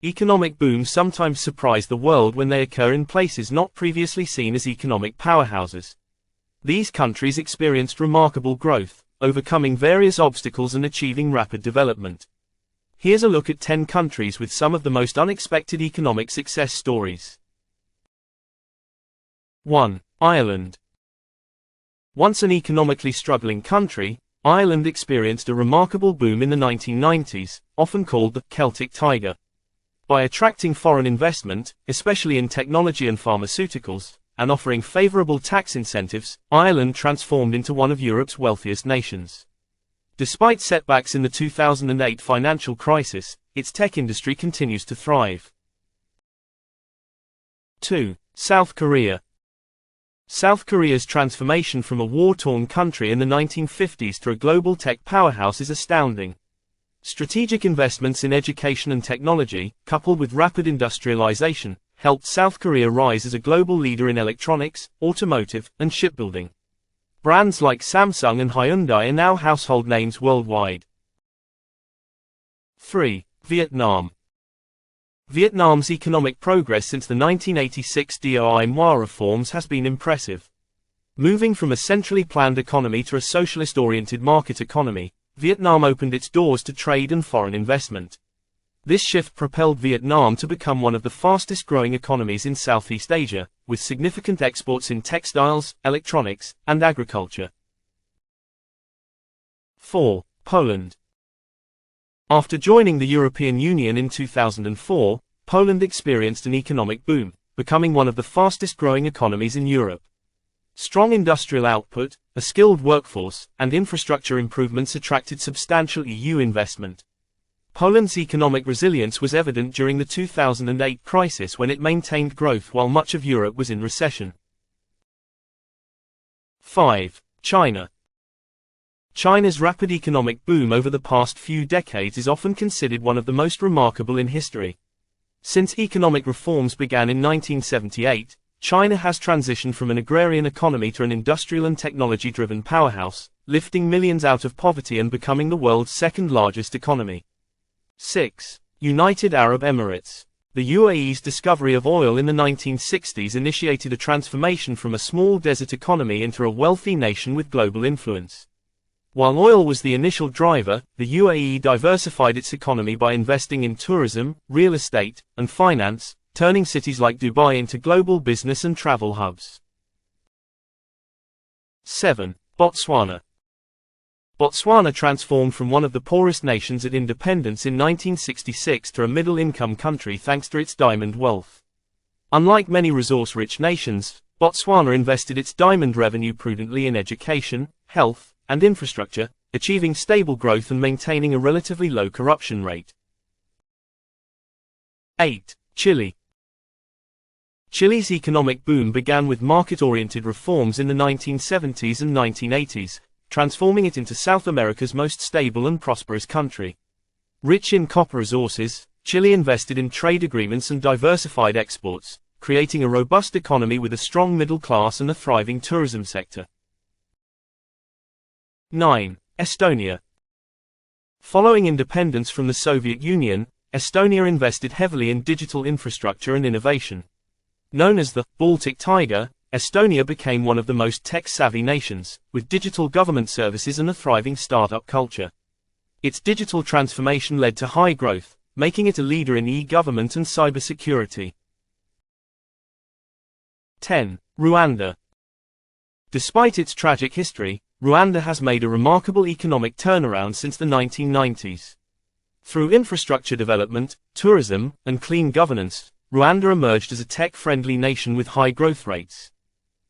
Economic booms sometimes surprise the world when they occur in places not previously seen as economic powerhouses. These countries experienced remarkable growth, overcoming various obstacles and achieving rapid development. Here's a look at 10 countries with some of the most unexpected economic success stories. 1. Ireland. Once an economically struggling country, Ireland experienced a remarkable boom in the 1990s, often called the Celtic Tiger. By attracting foreign investment, especially in technology and pharmaceuticals, and offering favorable tax incentives, Ireland transformed into one of Europe's wealthiest nations. Despite setbacks in the 2008 financial crisis, its tech industry continues to thrive. 2. South Korea. South Korea's transformation from a war-torn country in the 1950s to a global tech powerhouse is astounding. Strategic investments in education and technology, coupled with rapid industrialization, helped South Korea rise as a global leader in electronics, automotive, and shipbuilding. Brands like Samsung and Hyundai are now household names worldwide. 3. Vietnam. Vietnam's economic progress since the 1986 Doi Moi reforms has been impressive. Moving from a centrally planned economy to a socialist-oriented market economy, Vietnam opened its doors to trade and foreign investment. This shift propelled Vietnam to become one of the fastest-growing economies in Southeast Asia, with significant exports in textiles, electronics, and agriculture. 4. Poland. After joining the European Union in 2004, Poland experienced an economic boom, becoming one of the fastest-growing economies in Europe. Strong industrial output, a skilled workforce, and infrastructure improvements attracted substantial EU investment. Poland's economic resilience was evident during the 2008 crisis when it maintained growth while much of Europe was in recession. 5. China. China's rapid economic boom over the past few decades is often considered one of the most remarkable in history. Since economic reforms began in 1978, China has transitioned from an agrarian economy to an industrial and technology-driven powerhouse, lifting millions out of poverty and becoming the world's second-largest economy. 6. United Arab Emirates. The UAE's discovery of oil in the 1960s initiated a transformation from a small desert economy into a wealthy nation with global influence. While oil was the initial driver, the UAE diversified its economy by investing in tourism, real estate, and finance, turning cities like Dubai into global business and travel hubs. 7. Botswana. Botswana transformed from one of the poorest nations at independence in 1966 to a middle-income country thanks to its diamond wealth. Unlike many resource-rich nations, Botswana invested its diamond revenue prudently in education, health, and infrastructure, achieving stable growth and maintaining a relatively low corruption rate. 8. Chile. Chile's economic boom began with market-oriented reforms in the 1970s and 1980s, transforming it into South America's most stable and prosperous country. Rich in copper resources, Chile invested in trade agreements and diversified exports, creating a robust economy with a strong middle class and a thriving tourism sector. 9. Estonia. Following independence from the Soviet Union, Estonia invested heavily in digital infrastructure and innovation. Known as the Baltic Tiger, Estonia became one of the most tech-savvy nations, with digital government services and a thriving startup culture. Its digital transformation led to high growth, making it a leader in e-government and cybersecurity. 10. Rwanda. Despite its tragic history, Rwanda has made a remarkable economic turnaround since the 1990s. Through infrastructure development, tourism, and clean governance, Rwanda emerged as a tech-friendly nation with high growth rates.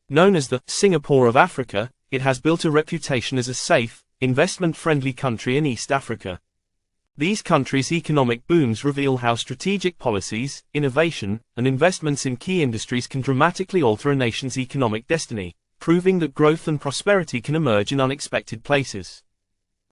Known as the Singapore of Africa, it has built a reputation as a safe, investment-friendly country in East Africa. These countries' economic booms reveal how strategic policies, innovation, and investments in key industries can dramatically alter a nation's economic destiny, proving that growth and prosperity can emerge in unexpected places.